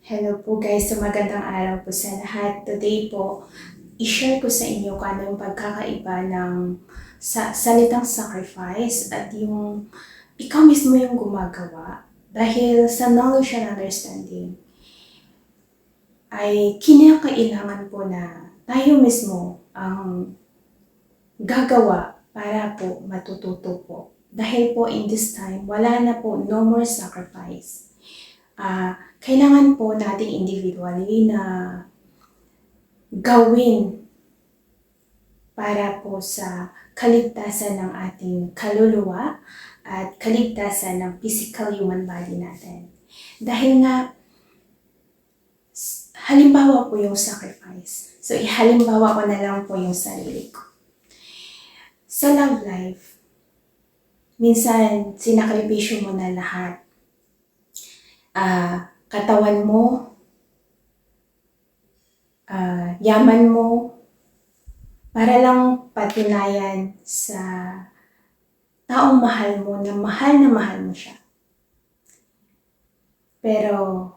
Hello po guys, so magandang araw po sa lahat. Today po, i-share ko sa inyo kung ano yung pagkakaiba ng salitang sacrifice at yung ikaw mismo yung gumagawa. Dahil sa knowledge and understanding ay kinakailangan po na tayo mismo ang gagawa para po matututo po. Dahil po in this time, wala na po, no more sacrifice. Kailangan po nating individually na gawin para po sa kaligtasan ng ating kaluluwa at kaligtasan ng physical human body natin. Dahil nga, halimbawa po yung sacrifice. So, ihalimbawa ko na lang po yung sarili ko. Sa love life, minsan sinakripisyo mo na lahat. Katawan mo, yaman mo, para lang patunayan sa taong mahal mo na mahal mo siya. Pero,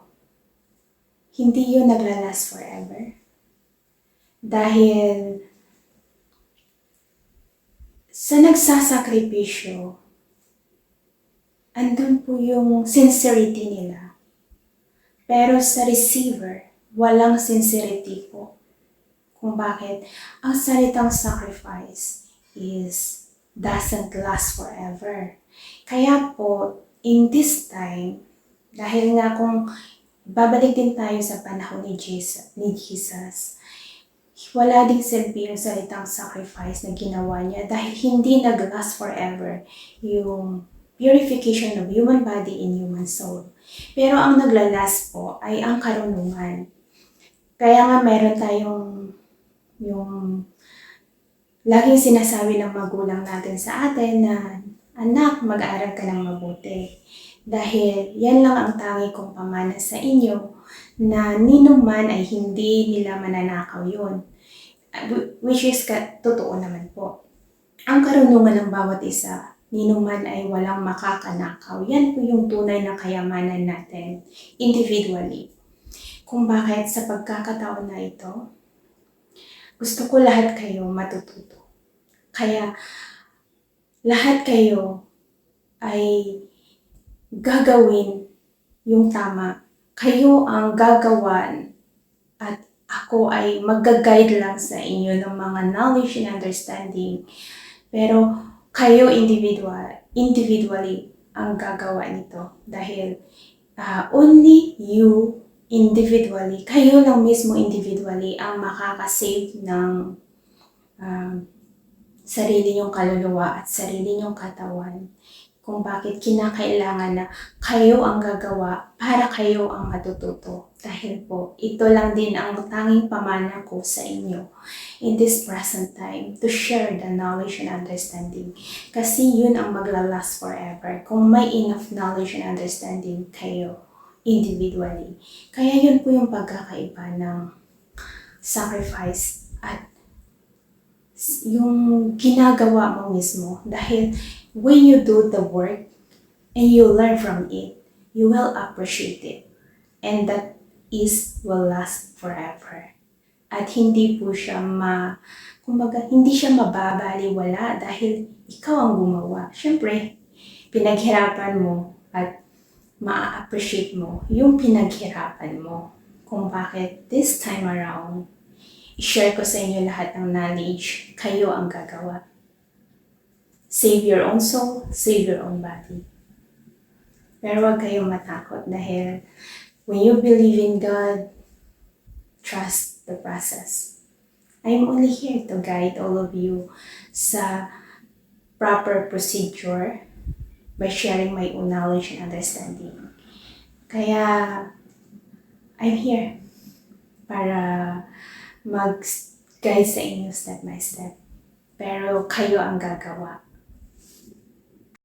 hindi yun naglalast forever. Dahil sa nagsasakripisyo, andun po yung sincerity nila. Pero sa receiver, walang sincerity po. Kung bakit ang salitang sacrifice doesn't last forever. Kaya po, in this time, dahil nga kung babalik din tayo sa panahon ni Jesus, wala ding silbi yung salitang sacrifice na ginawa niya dahil hindi nag-last forever yung purification of human body and human soul. Pero ang naglalast po ay ang karunungan. Kaya nga meron tayong yung laging sinasabi ng magulang natin sa atin na, anak, mag-aaral ka ng mabuti. Dahil yan lang ang tangi kong pamana sa inyo na ninuman ay hindi nila mananakaw yun. Which is totoo naman po. Ang karunungan ng bawat isa, ninuman ay walang makakanakaw. Yan po yung tunay na kayamanan natin individually. Kung bakit sa pagkakataon na ito, gusto ko lahat kayo matututo. Kaya lahat kayo ay gagawin yung tama. Kayo ang gagawan at ako ay mag-guide lang sa inyo ng mga knowledge and understanding. Pero kayo individually ang gagawa nito. Dahil only you individually, kayo lang mismo individually ang makakasave ng sarili niyong kaluluwa at sarili niyong katawan. Kung bakit kinakailangan na kayo ang gagawa para kayo ang matututo. Dahil po, ito lang din ang tanging pamana ko sa inyo in this present time to share the knowledge and understanding. Kasi yun ang maglalast forever kung may enough knowledge and understanding kayo individually. Kaya yun po yung pagkakaiba ng sacrifice at yung ginagawa mo mismo. Dahil when you do the work and you learn from it, you will appreciate it. And that will last forever. At hindi po siya hindi siya mababaliwala dahil ikaw ang gumawa. Siyempre, pinaghirapan mo at ma-appreciate mo yung pinaghirapan mo. Kung bakit this time around, i-share ko sa inyo lahat ng knowledge, kayo ang gagawa. Save your own soul, save your own body. Pero huwag kayong matakot dahil when you believe in God, trust the process. I'm only here to guide all of you sa proper procedure by sharing my own knowledge and understanding. Kaya, I'm here para mag-guide sa inyo step by step. Pero kayo ang gagawa.